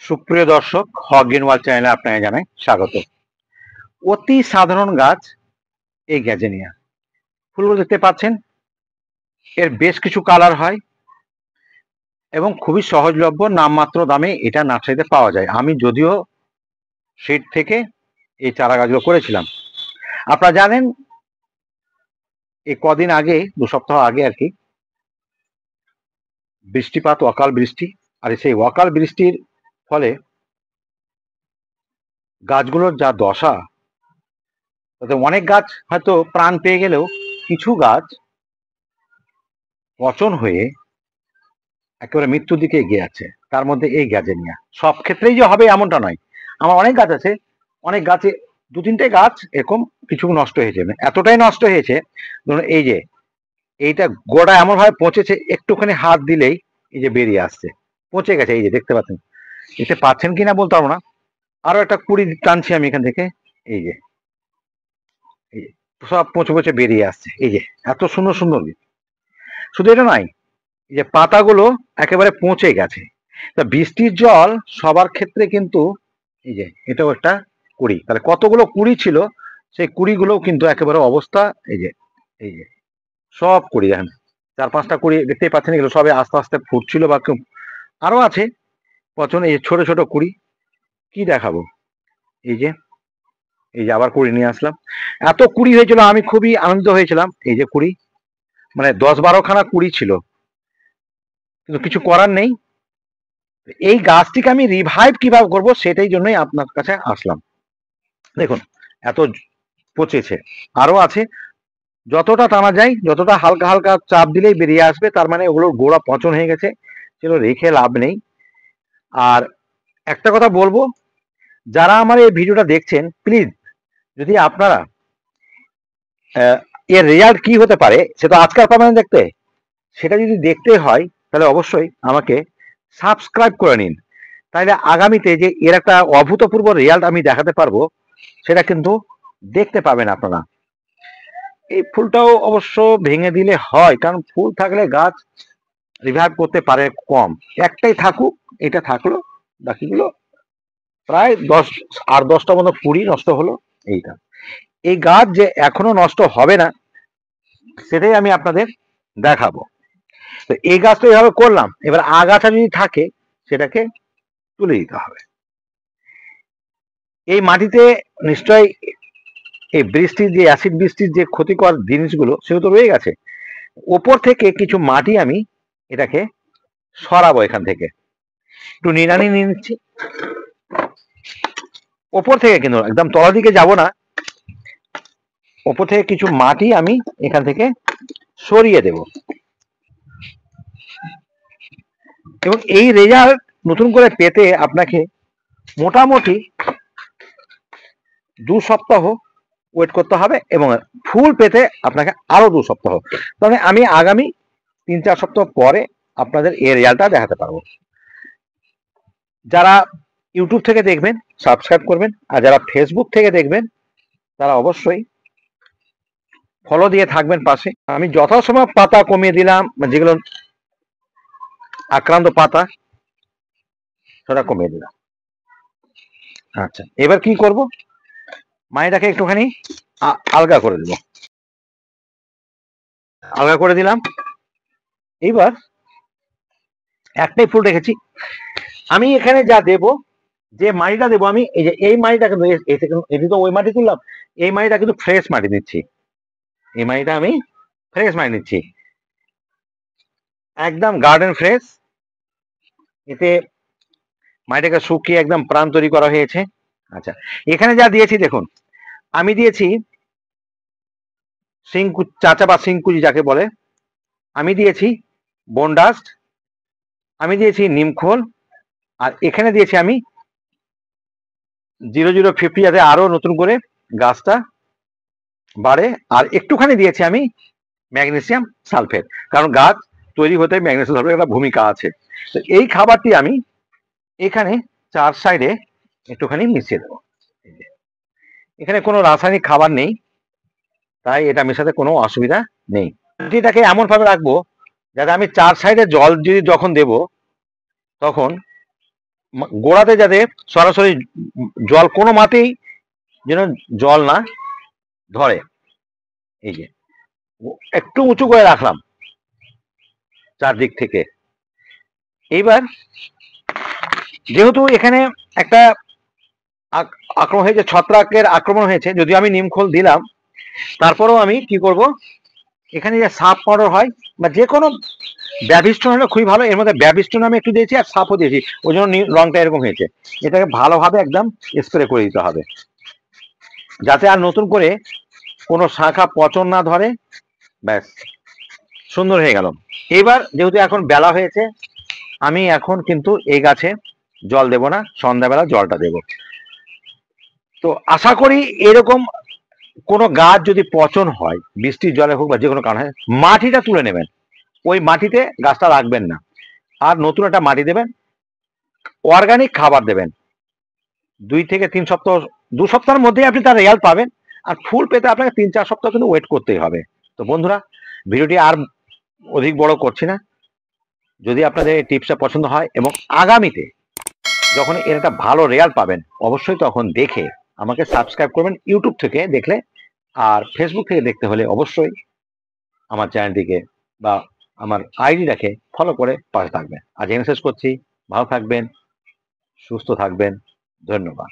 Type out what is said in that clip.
সুপ্রিয় দর্শক, হক green world চ্যানেলে আপনাকে জানাই স্বাগত। অতি সাধারণ গাছ এই গ্যাজেনিয়া। ফুলগুলো দেখতে পাচ্ছেন, এর বেশ কিছু কালার হয় এবং খুবই সহজলভ্য, নামমাত্র দামে এটা নার্সারিতে পাওয়া যায়। আমি যদিও সিড থেকে এই চারা গাছগুলো করেছিলাম। আপনারা জানেন, এই কদিন আগে, 2 সপ্তাহ আগে আর কি, বৃষ্টিপাত, অকাল বৃষ্টি, আর সেই অকাল বৃষ্টির ফলে গাছগুলোর যা দশা, তাতে অনেক গাছ হয়তো প্রাণ পেয়ে গেলেও কিছু গাছ পচন হয়ে একেবারে মৃত্যুর দিকে এগিয়ে আছে। তার মধ্যে এই গ্যাজেনিয়া। সব ক্ষেত্রেই যে হবে এমনটা নয়। আমার অনেক গাছ আছে, অনেক গাছে 2-3টে গাছ এরকম কিছু নষ্ট হয়েছে, এতটাই নষ্ট হয়েছে, ধরুন এই যে এইটা গোড়া এমন ভাবে পচেছে, একটুখানি হাত দিলেই এই যে বেরিয়ে আসছে, পচে গেছে। এই যে দেখতে পাচ্ছেন, দেখতে পাচ্ছেন কিনা বলতে পারবো না। আরো একটা কুড়ি টানছি আমি এখান থেকে, এই যে সব পচে পচে বেরিয়ে আসছে। এই যে এত সুন্দর সুন্দর, শুধু এটা নয়, এই যে পাতাগুলো একেবারে পচে গেছে। তা বৃষ্টির জল সবার ক্ষেত্রে কিন্তু, এই যে এটাও একটা কুড়ি, তাহলে কতগুলো কুড়ি ছিল, সেই কুড়িগুলোও কিন্তু একেবারে অবস্থা, এই যে সব কুড়ি দেখেন, 4-5টা কুড়ি দেখতেই পাচ্ছেন, এগুলো সবে আস্তে আস্তে ফুটছিল বা আরো আছে পচন। এই যে ছোট ছোট কুড়ি, কি দেখাবো, এই যে আবার কুড়ি নিয়ে আসলাম। এত কুড়ি হয়েছিল, আমি খুবই আনন্দিত হয়েছিলাম। এই যে কুড়ি, মানে 10-12খানা কুড়ি ছিল, কিন্তু কিছু করার নেই। এই গাছটিকে আমি রিভাইভ কিভাবে করব, সেটাই জন্যই আপনার কাছে আসলাম। দেখুন, এত পচেছে, আরো আছে। যতটা টানা যায়, যতটা হালকা হালকা চাপ দিলেই বেরিয়ে আসবে, তার মানে ওগুলোর গোড়া পচন হয়ে গেছে, সেগুলো রেখে লাভ নেই। আর একটা কথা বলবো, যারা আমার এই ভিডিওটা দেখছেন, প্লিজ, যদি আপনারা এর রেজাল্ট কি হতে পারে সেটা আজকাল পাবেন দেখতে, সেটা যদি দেখতে হয় তাহলে অবশ্যই আমাকে সাবস্ক্রাইব করে নিন। তাহলে আগামীতে যে এর একটা অভূতপূর্ব রেজাল্ট আমি দেখাতে পারবো, সেটা কিন্তু দেখতে পাবেন আপনারা। এই ফুলটাও অবশ্য ভেঙে দিলে হয়, কারণ ফুল থাকলে গাছ রিভাইভ করতে পারে কম। একটাই থাকুক, এটা থাকলো, বাকিগুলো প্রায় 10-10টা মতো কুড়ি নষ্ট হলো। এইটা, এই গাছ যে এখনো নষ্ট হবে না, সেটাই আমি আপনাদের দেখাবো। তো এই গাছ তো এইভাবে করলাম, এবার আগাছা যদি থাকে সেটাকে তুলে দিতে হবে। এই মাটিতে নিশ্চয়ই এই বৃষ্টির যে অ্যাসিড বৃষ্টির যে ক্ষতিকর জিনিসগুলো, সেগুলো তো রয়ে গেছে। ওপর থেকে কিছু মাটি আমি এটাকে সরাবো, এখান থেকে একটু নিড়ানি নিয়ে নিচ্ছি। ওপর থেকে, কিন্তু একদম তলা দিকে যাব না, ওপর থেকে কিছু মাটি আমি এখান থেকে সরিয়ে দেব। এবং এই রেজাল্ট নতুন করে পেতে আপনাকে মোটামুটি 2 সপ্তাহ ওয়েট করতে হবে, এবং ফুল পেতে আপনাকে আরো 2 সপ্তাহ। তাহলে আমি আগামী 3-4 সপ্তাহ পরে আপনাদের এই রেজাল্টটা দেখাতে পারবো। যারা ইউটিউব থেকে দেখবেন সাবস্ক্রাইব করবেন, আর যারা ফেসবুক থেকে দেখবেন তারা অবশ্যই ফলো দিয়ে থাকবেন পাশে। আমি যথাসময় পাতা কমিয়ে দিলাম, যেগুলো আক্রান্ত পাতা সেটা কমিয়ে দিলাম। আচ্ছা, এবার কি করব, মাটিটাকে একটুখানি আলগা করে দেব, আলগা করে দিলাম। এইবার একটাই ফুল রেখেছি, আমি এখানে যা দেব, যে মাটিটা দেবো আমি, এই যে এই মাটিটা কিন্তু, এটি তো ওই মাটি তুললাম, এই মাটিটা কিন্তু ফ্রেশ মাটি দিচ্ছি। এই মাটিটা আমি ফ্রেশ মাটি নিচ্ছি, একদম গার্ডেন ফ্রেশ। এতে মাটিটাকে শুকিয়ে একদম প্রাণ তৈরি করা হয়েছে। আচ্ছা, এখানে যা দিয়েছি দেখুন, আমি দিয়েছি চাচা বা সিংকুচি যাকে বলে, আমি দিয়েছি বনডাস্ট, আমি দিয়েছি নিমখোল, আর এখানে দিয়েছি আমি 0050, যাতে আরো নতুন করে গাছটা বাড়ে। আর একটুখানি দিয়েছি আমি ম্যাগনেসিয়াম সালফেট, কারণ গাছ তৈরি হতে ম্যাগনেসিয়াম সালফেট একটা ভূমিকা আছে। তো এই খাবারটি আমি এখানে 4 সাইডে একটুখানি মিশিয়ে দেবো। এখানে কোনো রাসায়নিক খাবার নেই, তাই এটা মেশাতে কোনো অসুবিধা নেই। এটাকে এমন ভাবে রাখবো যাতে আমি 4 সাইডে জল যদি যখন দেব, তখন গোড়াতে যাতে সরাসরি জল কোনো মাতেই যেন জল না ধরে। এই যে একটু উঁচু করে রাখলাম চারদিক থেকে। এইবার যেহেতু এখানে একটা আক্রমণ হয়েছে, ছত্রাকের আক্রমণ হয়েছে, যদিও আমি নিমখোল দিলাম, তারপরেও আমি কি করব, এখানে যে সাপ পাউডার হয় বা যে কোনো ব্যাবিস্টন হলে খুবই ভালো। এর মধ্যে ব্যাবিস্টন আমি একটু দিয়েছি আর সাপও দিয়েছি, ওই জন্য রংটা এরকম হয়েছে। এটাকে ভালোভাবে একদম স্প্রে করে দিতে হবে, যাতে আর নতুন করে কোনো শাখা পচন না ধরে। ব্যাস, সুন্দর হয়ে গেল। এবার যেহেতু এখন বেলা হয়েছে, আমি এখন কিন্তু এই গাছে জল দেব না, সন্ধ্যাবেলা জলটা দেব। তো আশা করি এরকম কোনো গাছ যদি পচন হয় বৃষ্টির জলে হোক বা যে কোনো কারণে, মাটিটা তুলে নেবেন, ওই মাটিতে গাছটা রাখবেন না, আর নতুন একটা মাটি দেবেন, অর্গানিক খাবার দেবেন। 2 থেকে 3 সপ্তাহ, 2 সপ্তাহের মধ্যেই আপনি তার রেজাল্ট পাবেন। আর ফুল পেতে আপনাকে 3-4 সপ্তাহ কিন্তু ওয়েট করতেই হবে। তো বন্ধুরা, ভিডিওটি আর অধিক বড় করছি না। যদি আপনাদের এই টিপসটা পছন্দ হয় এবং আগামীতে যখন এর একটা ভালো রেজাল্ট পাবেন, অবশ্যই তখন দেখে আমাকে সাবস্ক্রাইব করবেন ইউটিউব থেকে দেখলে। আর ফেসবুক থেকে দেখতে হলে অবশ্যই আমার চ্যানেলটিকে বা আমার আইডিটাকে ফলো করে পাশে থাকবেন। আজ এখানে শেষ করছি। ভালো থাকবেন, সুস্থ থাকবেন। ধন্যবাদ।